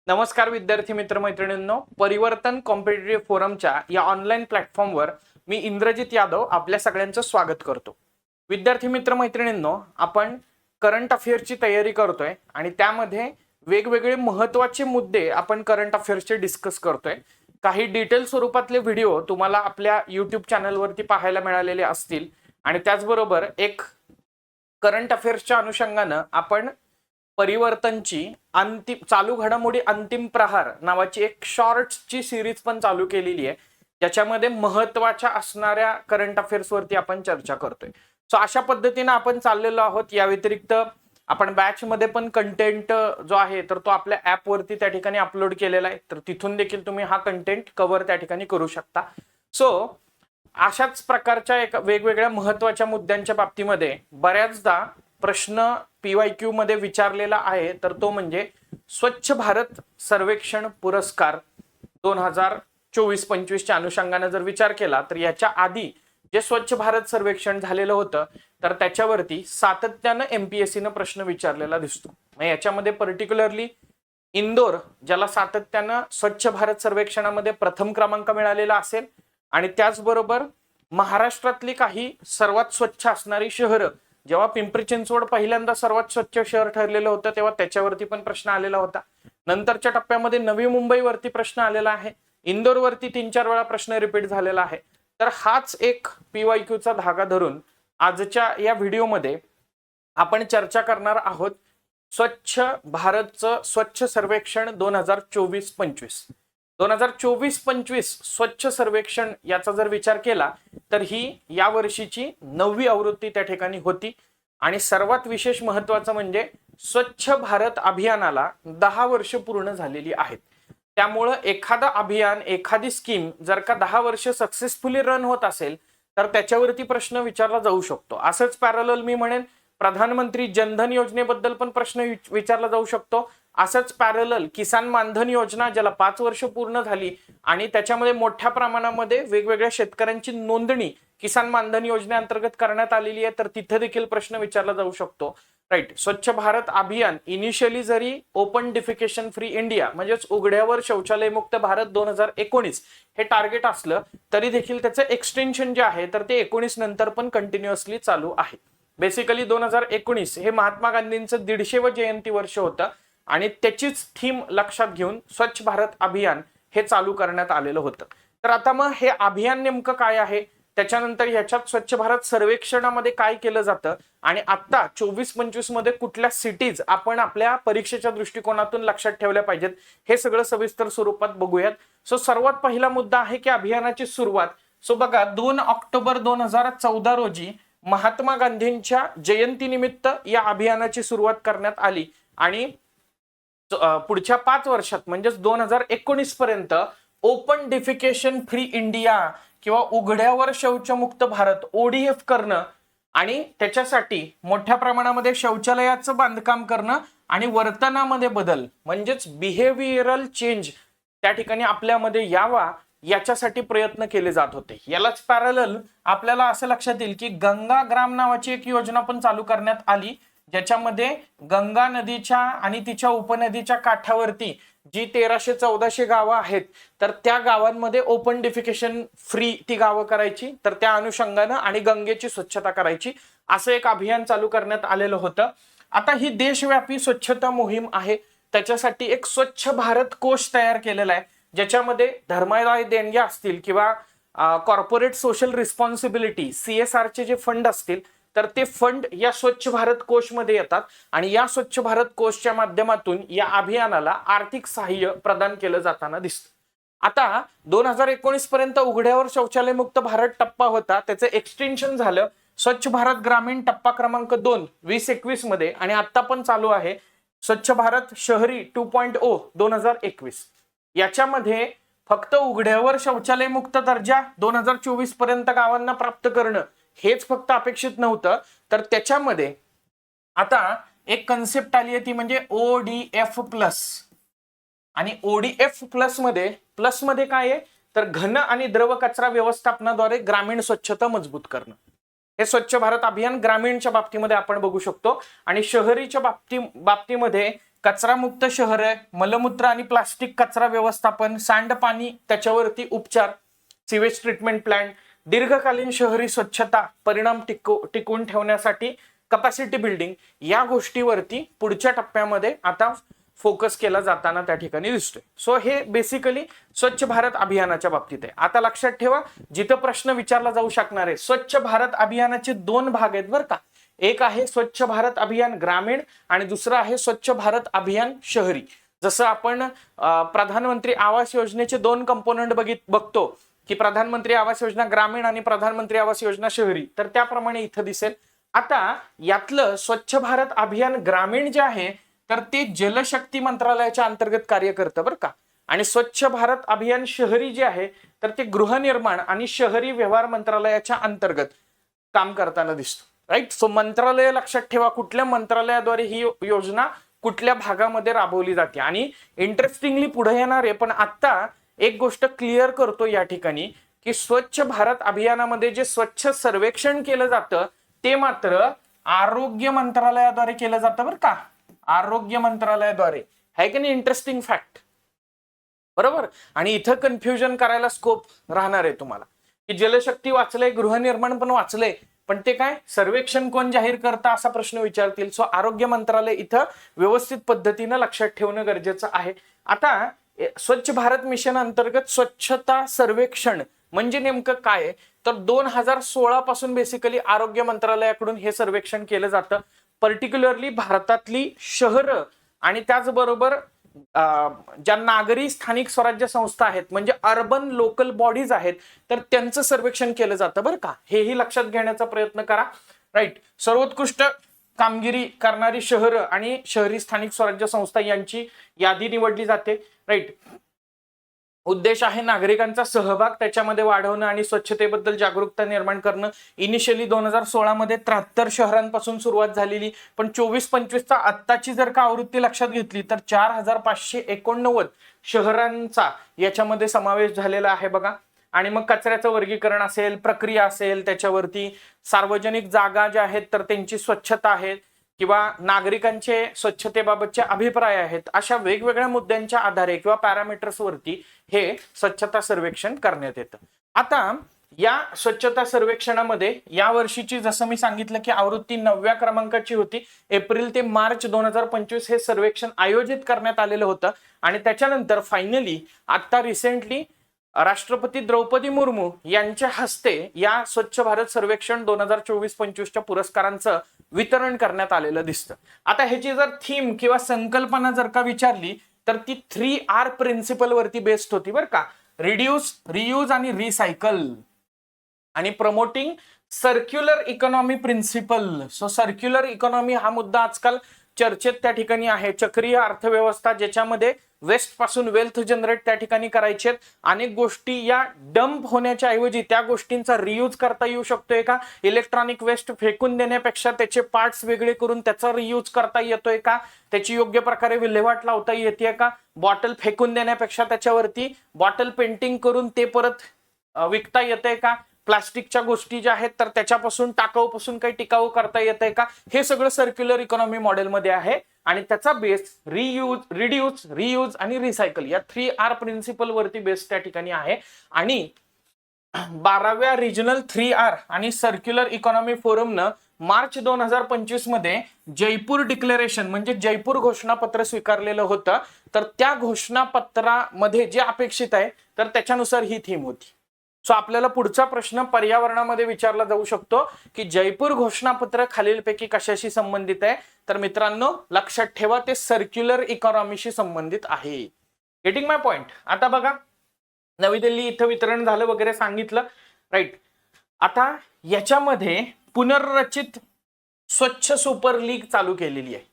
नमस्कार विद्यार्थी मित्र मैत्रिणींनो, परिवर्तन कॉम्पिटिटिव्ह फोरमच्या या ऑनलाईन प्लॅटफॉर्मवर मी इंद्रजित यादव आपल्या सगळ्यांचं स्वागत करतो। विद्यार्थी मित्र मैत्रिणींनो, आपण करंट अफेअर्सची तयारी करतोय आणि त्यामध्ये वेगवेगळे महत्त्वाचे मुद्दे आपण करंट अफेअर्सचे डिस्कस करतोय। काही डिटेल स्वरूपातले व्हिडिओ तुम्हाला आपल्या YouTube चॅनलवरती पाहायला मिळालेले असतील आणि त्याचबरोबर एक करंट अफेअर्सच्या अनुषंगाने आपण परिवर्तनची अंतिम चालू घडामोडी अंतिम प्रहार नावाची एक शॉर्ट्सची सिरीज पण चालू केलेली आहे, ज्याच्यामध्ये महत्त्वाच्या असणाऱ्या करंट अफेअर्स वरती आपण चर्चा करतोय। सो अशा पद्धतीने आपण चाललेलो आहोत। या व्यतिरिक्त आपण बॅच मध्ये पण कंटेंट जो आहे तर तो आपल्या ऍप वरती त्या ठिकाणी अपलोड केलेला आहे, तर तिथून देखील तुम्ही हा कंटेंट कव्हर त्या ठिकाणी करू शकता। सो अशाच प्रकारच्या एक वेगवेगळ्या महत्त्वाच्या मुद्द्यांच्या बाबतीमध्ये बऱ्याचदा प्रश्न PYQ मध्ये विचारलेला आहे, तर तो म्हणजे स्वच्छ भारत सर्वेक्षण पुरस्कार 2024-25 च्या अनुषंगाने जर विचार केला तर याच्या आधी जे स्वच्छ भारत सर्वेक्षण झालेलं होतं तर त्याच्यावरती सातत्याने MPSC ने प्रश्न विचारलेला दिसतो। याच्यामध्ये पर्टिक्युलरली इंदोर, ज्याला सातत्याने स्वच्छ भारत सर्वेक्षणामध्ये प्रथम क्रमांक मिळालेला असेल, आणि त्याचबरोबर महाराष्ट्रातली काही सर्वात स्वच्छ असणारी शहरं, जेव्हा पिंपरी चिंचवड पहिल्यांदा सर्वात स्वच्छ शहर ठरलेलं होतं तेव्हा त्याच्यावरती पण प्रश्न आलेला होता। नंतरच्या टप्प्यामध्ये नवी मुंबईवरती प्रश्न आलेला आहे, इंदोरवरती 3-4 वेळा प्रश्न रिपीट झालेला आहे। तर हाच एक PYQ चा धागा धरून आजच्या या व्हिडिओमध्ये आपण चर्चा करणार आहोत स्वच्छ भारतचं स्वच्छ सर्वेक्षण 2024-25। 2024-25 स्वच्छ सर्वेक्षण याचा जर विचार केला तर ही या वर्षीची 9वी आवृत्ती त्या ठिकाणी होती, आणि सर्वात विशेष महत्त्वाचं म्हणजे स्वच्छ भारत अभियानाला 10 वर्ष पूर्ण झालेली आहेत। त्यामुळे एखादा अभियान, एखादी स्कीम जर का 10 वर्ष सक्सेसफुली रन होत असेल तर त्याच्यावरती प्रश्न विचारला जाऊ शकतो। असंच पॅरलल मी म्हणेन प्रधानमंत्री जनधन योजनेबद्दल पण प्रश्न विचारला जाऊ शकतो। असंच पॅरलल किसान मानधन योजना, ज्याला 5 वर्ष पूर्ण झाली आणि त्याच्यामध्ये मोठ्या प्रमाणामध्ये वेगवेगळ्या शेतकऱ्यांची नोंदणी किसान मानधन योजनेअंतर्गत करण्यात आलेली आहे, तर तिथे देखील प्रश्न विचारला जाऊ शकतो। राईट, स्वच्छ भारत अभियान इनिशियली जरी ओपन डिफिकेशन फ्री इंडिया म्हणजेच उघड्यावर शौचालय मुक्त भारत 2019 हे टार्गेट असलं तरी देखील त्याचं एक्सटेन्शन जे आहे तर ते 19 नंतर पण कंटिन्युअसली चालू आहे। बेसिकली 2019 हे महात्मा गांधींचं 150वे जयंती वर्ष होतं आणि त्याचीच थीम लक्षात घेऊन स्वच्छ भारत अभियान हे चालू करण्यात आलेलं होतं। तर आता मग हे अभियान नेमकं काय आहे, त्याच्यानंतर ह्याच्यात स्वच्छ भारत सर्वेक्षणामध्ये काय केलं जातं, आणि आता 24-25 मध्ये कुठल्या सिटीज आपण आपल्या परीक्षेच्या दृष्टिकोनातून लक्षात ठेवल्या पाहिजेत, हे सगळं सविस्तर स्वरूपात बघूयात। सो सर्वात पहिला मुद्दा आहे की अभियानाची सुरुवात। सो बघा, 2 ऑक्टोबर 2014 रोजी महात्मा गांधींच्या जयंतीनिमित्त या अभियानाची सुरुवात करण्यात आली, आणि पुढच्या 5 वर्षात म्हणजेच 2019 पर्यंत ओपन डिफिकेशन फ्री इंडिया किंवा उघड्यावर शौचमुक्त भारत ODF करणं, आणि त्याच्यासाठी मोठ्या प्रमाणामध्ये शौचालयाचं बांधकाम करणं आणि वर्तनामध्ये बदल म्हणजेच बिहेवियरल चेंज त्या ठिकाणी आपल्यामध्ये यावा याच्यासाठी प्रयत्न केले जात होते। यालाच पॅरलल आपल्याला असं लक्षात येईल की गंगा ग्राम नावाची एक योजना पण चालू करण्यात आली, ज्याच्यामध्ये गंगा नदीच्या आणि तिच्या उपनदीच्या काठावरती जी 1300-1400 गावं आहेत तर त्या गावांमध्ये ओपन डिफिकेशन फ्री ती गावं करायची, तर त्या अनुषंगानं आणि गंगेची स्वच्छता करायची, असं एक अभियान चालू करण्यात आलेलं होतं। आता ही देशव्यापी स्वच्छता मोहीम आहे, त्याच्यासाठी एक स्वच्छ भारत कोष तयार केलेला आहे, ज्याच्यामध्ये धर्मादाय देणग्या असतील किंवा कॉर्पोरेट सोशल रिस्पॉन्सिबिलिटी CSR चे जे फंड असतील तर ते फंड या स्वच्छ भारत कोष मध्ये येतात, आणि या स्वच्छ भारत कोषच्या माध्यमातून या अभियानाला आर्थिक सहाय्य प्रदान केलं जाताना दिसतं। आता 2019 पर्यंत उघड्यावर शौचालय मुक्त भारत टप्पा होता, त्याचं एक्सटेन्शन झालं स्वच्छ भारत ग्रामीण टप्पा क्रमांक 2 2021 मध्ये, आणि आता पण चालू आहे स्वच्छ भारत शहरी 2.0 2021। याच्यामध्ये फक्त उघड्यावर शौचालय मुक्त दर्जा 2024 पर्यंत गावांना प्राप्त करणं हेच फक्त अपेक्षित नव्हतं, तर त्याच्यामध्ये आता एक कन्सेप्ट आली आहे ती म्हणजे ODF प्लस। आणि ODF प्लस मध्ये काय आहे तर घन आणि द्रव कचरा व्यवस्थापनाद्वारे ग्रामीण स्वच्छता मजबूत करणं, हे स्वच्छ भारत अभियान ग्रामीणच्या बाबतीमध्ये आपण बघू शकतो, आणि शहरीच्या बाबतीमध्ये कचरामुक्त शहर, मलमूत्र आणि प्लास्टिक कचरा व्यवस्थापन, सांडपाणी त्याच्यावरती उपचार, सिवेज ट्रीटमेंट प्लांट, दीर्घकालीन शहरी स्वच्छता परिणाम टिकवून ठेवण्यासाठी कपॅसिटी बिल्डिंग, या गोष्टीवरती पुढच्या टप्प्यामध्ये आता फोकस केला जाताना त्या ठिकाणी दिसतोय. सो हे बेसिकली स्वच्छ भारत अभियानाच्या बाबतीत आहे. आता लक्षात ठेवा, जिथं प्रश्न विचारला जाऊ शकणार आहे, स्वच्छ भारत अभियानाचे 2 भाग आहेत बरं का. एक आहे स्वच्छ भारत अभियान ग्रामीण आणि दुसरं आहे स्वच्छ भारत अभियान शहरी. जसं आपण प्रधानमंत्री आवास योजनेचे 2 कंपोनंट बघतो की प्रधानमंत्री आवास योजना ग्रामीण आणि प्रधानमंत्री आवास योजना शहरी, तर त्याप्रमाणे इथं दिसेल. आता यातलं स्वच्छ भारत अभियान ग्रामीण जे आहे तर ते जलशक्ती मंत्रालयाच्या अंतर्गत कार्य करतं बरं का. आणि स्वच्छ भारत अभियान शहरी जे आहे तर ते गृहनिर्माण आणि शहरी व्यवहार मंत्रालयाच्या अंतर्गत काम करताना दिसतं. राईट. सो मंत्रालय लक्षात ठेवा, कुठल्या मंत्रालयाद्वारे ही योजना कुठल्या भागामध्ये राबवली जाते. आणि इंटरेस्टिंगली पुढे येणार आहे, पण आता एक गोष्ट क्लिअर करतो या ठिकाणी की स्वच्छ भारत अभियानामध्ये जे स्वच्छ सर्वेक्षण केलं जातं ते मात्र आरोग्य मंत्रालयाद्वारे केलं जातं बरं का. आरोग्य मंत्रालयाद्वारे. आहे की नाही इंटरेस्टिंग फॅक्ट. बरोबर. आणि इथं कन्फ्युजन करायला स्कोप राहणार आहे तुम्हाला की जलशक्ती वाचलंय, गृहनिर्माण पण वाचलंय, पण ते काय सर्वेक्षण कोण जाहीर करता असा प्रश्न विचारतील. सो आरोग्य मंत्रालय इथं व्यवस्थित पद्धतीनं लक्षात ठेवणं गरजेचं आहे. आता स्वच्छ भारत मिशन अंतर्गत स्वच्छता सर्वेक्षण म्हणजे नेमकं काय, तर 2016 पासून बेसिकली आरोग्य मंत्रालयाकडून हे सर्वेक्षण केलं जातं. पर्टिक्युलरली भारतातली शहरं आणि त्याचबरोबर ज्या नागरी स्थानिक स्वराज्य संस्था आहेत म्हणजे अर्बन लोकल बॉडीज आहेत तर त्यांचं सर्वेक्षण केलं जातं बरं का. हेही लक्षात घेण्याचा प्रयत्न करा. राईट. सर्वोत्कृष्ट कामगिरी करणारी शहरं आणि शहरी स्थानिक स्वराज्य संस्था यांची यादी निवडली जाते. राईट. उद्देश आहे नागरिकांचा सहभाग त्याच्यामध्ये वाढवणं आणि स्वच्छतेबद्दल जागरूकता निर्माण करणं. इनिशियली 2016 मध्ये 73 शहरांपासून सुरुवात झालेली, पण 24-25चा आत्ताची जर का आवृत्ती लक्षात घेतली तर 4589 शहरांचा याच्यामध्ये समावेश झालेला आहे बघा. आणि मग कचऱ्याचं वर्गीकरण असेल, प्रक्रिया असेल, त्याच्यावरती सार्वजनिक जागा ज्या आहेत तर त्यांची स्वच्छता आहे किंवा नागरिकांचे स्वच्छतेबाबतचे अभिप्राय आहेत, अशा वेगवेगळ्या मुद्द्यांच्या आधारे किंवा पॅरामीटर्स वरती हे स्वच्छता सर्वेक्षण करण्यात येतं. आता या स्वच्छता सर्वेक्षणामध्ये या वर्षीची जसं मी सांगितलं की आवृत्ती 9व्या क्रमांकाची होती. एप्रिल ते मार्च 2025 हे सर्वेक्षण आयोजित करण्यात आलेलं होतं. आणि त्याच्यानंतर फायनली आता रिसेंटली राष्ट्रपती द्रौपदी मुर्मू यांच्या हस्ते या स्वच्छ भारत सर्वेक्षण 2024-25च्या पुरस्कारांचं वितरण करण्यात आलेलं दिसतं. आता ह्याची जर थीम किंवा संकल्पना जर का विचारली तर ती 3R प्रिन्सिपल वरती बेस्ड होती बरं का. रिड्यूस, रियूज आणि रिसायकल. आणि promoting circular economy principle. So circular economy हा मुद्दा आजकाल चर्चेत त्या ठिकाणी आहे. चक्रीय अर्थव्यवस्था ज्याच्यामध्ये वेस्ट पासून वेल्थ जनरेट त्या ठिकाणी करायचे. अनेक गोष्टी या डंप होण्याच्या ऐवजी त्या गोष्टींचा रियूज करता येऊ शकतोय का. इलेक्ट्रॉनिक वेस्ट फेकून देण्यापेक्षा त्याचे पार्ट्स वेगळे करून त्याचा रियूज करता येतोय का. त्याची योग्य प्रकारे विल्हेवाट लावता येते का. बॉटल फेकून देण्यापेक्षा त्याच्यावरती बॉटल पेंटिंग करून ते परत विकता येतंय का. प्लास्टिकच्या गोष्टी ज्या आहेत तर त्याच्यापासून टाकाऊपासून काही टिकाऊ करता येतंय का. हे सगळं सर्क्युलर इकॉनॉमी मॉडेलमध्ये आहे. आणि त्याचा बेस रियूज, रिड्यूस, रियूज आणि रिसायकल या 3R प्रिन्सिपल वरती बेस त्या ठिकाणी आहे. आणि 12व्या रिजनल 3R आणि सर्क्युलर इकॉनॉमी फोरमनं मार्च 2025 मध्ये जयपूर डिक्लेरेशन म्हणजे जयपूर घोषणापत्र स्वीकारलेलं होतं. तर त्या घोषणापत्रामध्ये जे अपेक्षित आहे तर त्याच्यानुसार ही थीम होती. सो आपल्याला पुढचा प्रश्न पर्यावरणामध्ये विचारला जाऊ शकतो की जयपूर घोषणापत्र खालीलपैकी कशाशी संबंधित आहे. तर मित्रांनो लक्षात ठेवा ते सर्क्युलर इकॉनॉमीशी संबंधित आहे. गेटिंग माय पॉइंट. आता बघा नवी दिल्ली इथं वितरण झालं वगैरे सांगितलं. राईट. आता याच्यामध्ये पुनर्रचित स्वच्छ सुपर लीग चालू केलेली आहे.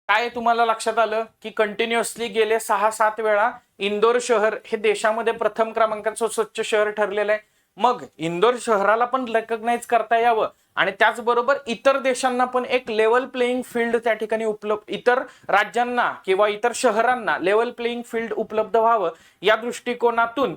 काय तुम्हाला लक्षात आलं की कंटिन्युअसली गेले 6-7 वेळा इंदोर शहर हे देशामध्ये प्रथम क्रमांकाचं स्वच्छ शहर ठरलेलं आहे. मग इंदोर शहराला पण रेकग्नाइज करता यावं आणि त्याचबरोबर इतर देशांना पण एक लेवल प्लेइंग फील्ड त्या ठिकाणी उपलब्ध, इतर राज्यांना किंवा इतर शहरांना लेवल प्लेइंग फील्ड उपलब्ध व्हावं या दृष्टिकोनातून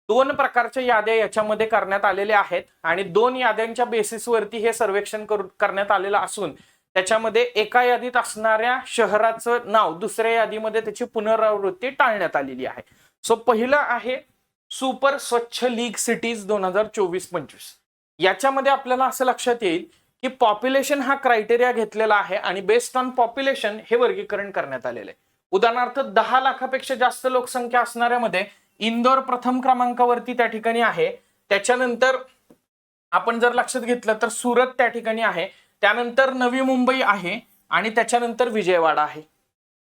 2 प्रकारच्या याद्या याच्यामध्ये करण्यात आलेल्या आहेत. आणि 2 याद्यांच्या बेसिसवरती हे सर्वेक्षण करण्यात आलेलं असून त्याच्यामध्ये एका यादीत असणाऱ्या शहराचं नाव दुसऱ्या यादीमध्ये त्याची पुनरावृत्ती टाळण्यात आलेली आहे. सो पहिलं आहे सुपर स्वच्छ लीग सिटीज 2024-25. याच्यामध्ये आपल्याला असं लक्षात येईल की पॉप्युलेशन हा क्रायटेरिया घेतलेला आहे आणि बेस्ड ऑन पॉप्युलेशन हे वर्गीकरण करण्यात आलेलं आहे. उदाहरणार्थ 10 लाखापेक्षा जास्त लोकसंख्या असणाऱ्यामध्ये इंदोर प्रथम क्रमांकावरती त्या ठिकाणी आहे. त्याच्यानंतर आपण जर लक्षात घेतलं तर सुरत त्या ठिकाणी आहे, त्यानंतर नवी मुंबई आहे आणि त्याच्यानंतर विजयवाडा आहे.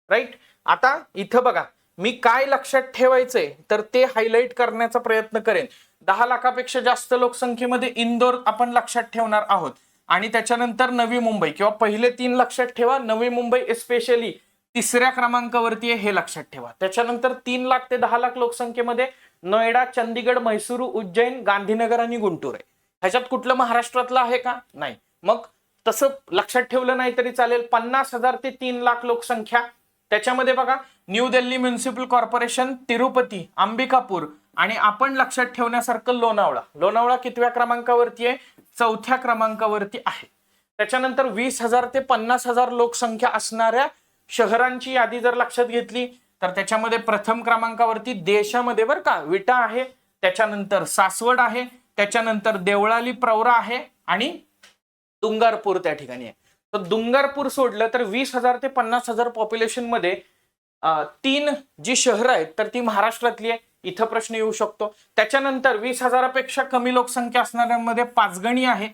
राईट. आता इथं बघा मी काय लक्षात ठेवायचंय तर ते हायलाइट करण्याचा प्रयत्न करेन. 10 लाखापेक्षा जास्त लोकसंख्येमध्ये इंदोर आपण लक्षात ठेवणार आहोत आणि त्याच्यानंतर नवी मुंबई किंवा पहिले 3 लक्षात ठेवा. नवी मुंबई स्पेशली तिसऱ्या क्रमांकावरती आहे हे लक्षात ठेवा. त्याच्यानंतर 3 लाख ते 10 लाख लोकसंख्येमध्ये नोएडा, चंदीगड, म्हैसूर, उज्जैन, गांधीनगर आणि गुंटूर आहे. ह्याच्यात कुठलं महाराष्ट्रातलं आहे का? नाही. मग तसं लक्षात ठेवलं नाही तरी चालेल. 50,000 ते 3 लाख लोकसंख्या. त्याच्यामध्ये बघा new Delhi municipal corporation, Tirupati, Ambikapur आणि आपण लक्षात ठेवण्यासारखं लोणावळा. लोणावळा कितव्या क्रमांकावरती आहे? 4थ्या क्रमांकावरती आहे. त्याच्यानंतर 20,000 ते 50,000 लोकसंख्या असणाऱ्या शहरांची यादी जर लक्षात घेतली तर त्याच्यामध्ये प्रथम क्रमांकावरती देशामध्ये बरं का विटा आहे, त्याच्यानंतर सासवड आहे, त्याच्यानंतर देवळाली प्रवरा आहे आणि डुंगारपूर त्या ठिकाणी आहे. तर डुंगारपूर सोडलं तर 20,000 ते 50,000 पॉप्युलेशन मध्ये 3 जी शहरं आहेत तर ती महाराष्ट्रातली आहे. इथं प्रश्न येऊ शकतो. त्याच्यानंतर 20,000पेक्षा कमी लोकसंख्या असणाऱ्यांमध्ये पाचगणी आहे,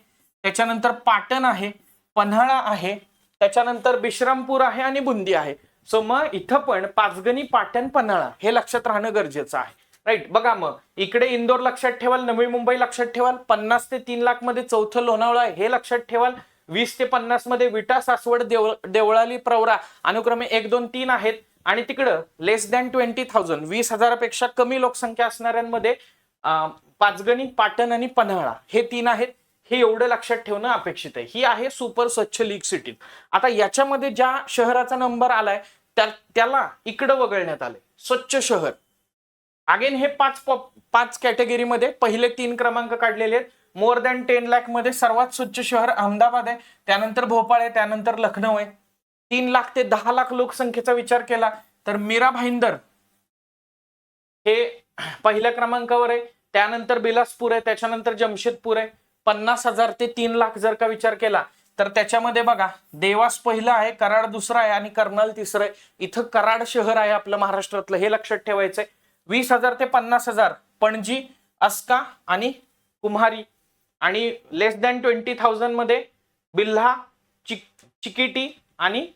त्याच्यानंतर पाटण आहे, पन्हाळा आहे, त्याच्यानंतर बिश्रामपूर आहे आणि बुंदी आहे. सो मग इथं पण पाचगणी, पाटण, पन्हाळा हे लक्षात राहणं गरजेचं आहे. राईट. बघा मग इकडे इंदोर लक्षात ठेवाल, नवी मुंबई लक्षात ठेवाल, 50 ते 3 लाख मध्ये चौथं लोणावळा हे लक्षात ठेवाल, 20 ते 50 मध्ये विटा, सासवड, देवळाली, प्रवरा अनुक्रमे 1, 2, 3 आहेत आणि तिकडं लेस दॅन 20,000 20,000पेक्षा कमी लोकसंख्या असणाऱ्यांमध्ये पाचगणी, पाटण आणि पन्हाळा हे 3 आहेत. हे एवढं लक्षात ठेवणं अपेक्षित आहे. ही आहे सुपर स्वच्छ लीग सिटी. आता याच्यामध्ये ज्या शहराचा नंबर आलाय त्याला इकडं वगळण्यात आले स्वच्छ शहर. अगेन हे 5 कॅटेगरीमध्ये पहिले 3 क्रमांक काढलेले आहेत. मोर दॅन 10 लाख मध्ये सर्वात स्वच्छ शहर अहमदाबाद आहे, त्यानंतर भोपाळ आहे, त्यानंतर लखनौ आहे. 3 लाख ते 10 लाख लोकसंख्येचा विचार केला तर मीरा भाईंदर हे पहिल्या क्रमांकावर आहे, त्यानंतर बिलासपूर आहे, त्याच्यानंतर जमशेदपूर आहे. 50,000 ते 3 लाख जर का विचार केला तर त्याच्यामध्ये बघा देवास पहिला आहे, कराड दुसरा आहे आणि कर्नाल तिसरं आहे. इथं कराड शहर आहे आपलं महाराष्ट्रातलं, हे लक्षात ठेवायचंय. 20,000 ते 50,000 पणजी, अस्का आणि कुम्हारी आणि लेस दॅन 20,000 मध्ये बिल्हा, चिकिटी आणि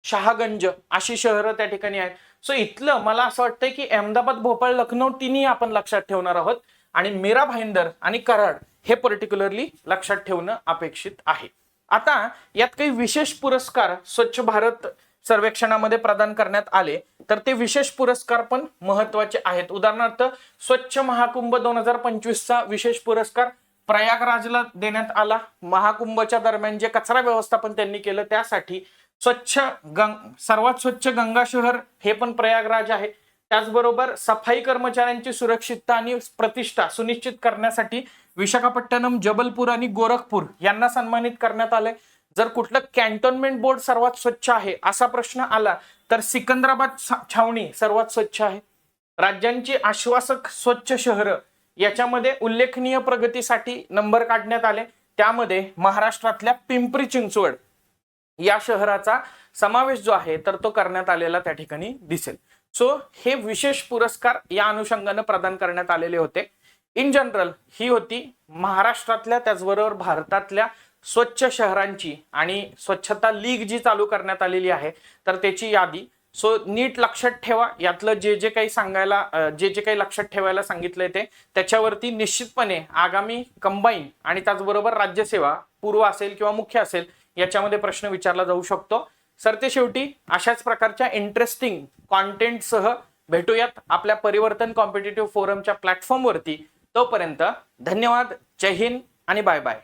शहागंज अशी शहरं त्या ठिकाणी आहेत. सो इथलं मला असं वाटतंय की अहमदाबाद, भोपाळ, लखनौ तिन्ही आपण लक्षात ठेवणार आहोत आणि मीरा भाईंदर आणि कराड हे पर्टिक्युलरली लक्षात ठेवणं अपेक्षित आहे. आता यात काही विशेष पुरस्कार स्वच्छ भारत सर्वेक्षणामध्ये प्रदान करण्यात आले तर ते विशेष पुरस्कार पण महत्वाचे आहेत. उदाहरणार्थ स्वच्छ महाकुंभ 2025चा विशेष पुरस्कार प्रयागराजला देण्यात आला. महाकुंभच्या दरम्यान जे कचरा व्यवस्थापन त्यांनी केलं त्यासाठी सर्वात स्वच्छ गंगा शहर हे पण प्रयागराज आहे. त्याचबरोबर सफाई कर्मचाऱ्यांची सुरक्षितता आणि प्रतिष्ठा सुनिश्चित करण्यासाठी विशाखापट्टणम, जबलपूर आणि गोरखपूर यांना सन्मानित करण्यात आले. जर कुठलं कॅन्टोन्मेंट बोर्ड सर्वात स्वच्छ आहे असा प्रश्न आला तर सिकंदराबाद छावणी सर्वात स्वच्छ आहे. राज्यांची आश्वासक स्वच्छ शहरं याच्यामध्ये उल्लेखनीय प्रगतीसाठी नंबर काढण्यात आले. त्यामध्ये महाराष्ट्रातल्या पिंपरी चिंचवड या शहराचा समावेश जो आहे तर तो करण्यात आलेला त्या ठिकाणी दिसेल. सो हे विशेष पुरस्कार या अनुषंगाने प्रदान करण्यात आलेले होते. इन जनरल ही होती महाराष्ट्रातल्या त्याचबरोबर भारतातल्या स्वच्छ शहरांची आणि स्वच्छता लीग जी चालू करण्यात आलेली आहे तर त्याची यादी. सो नीट लक्षात ठेवा, यातलं जे काही लक्षात ठेवायला सांगितलंय ते त्याच्यावरती निश्चितपणे आगामी कंबाईन आणि त्याचबरोबर राज्यसेवा पूर्व असेल किंवा मुख्य असेल याच्यामध्ये प्रश्न विचारला जाऊ शकतो. सरते शेवटी अशाच प्रकारच्या इंटरेस्टिंग कॉन्टेंटसह भेटूयात आपल्या परिवर्तन कॉम्पिटिटिव्ह फोरमच्या प्लॅटफॉर्मवरती. तोपर्यंत धन्यवाद, जय हिंद आणि बाय बाय.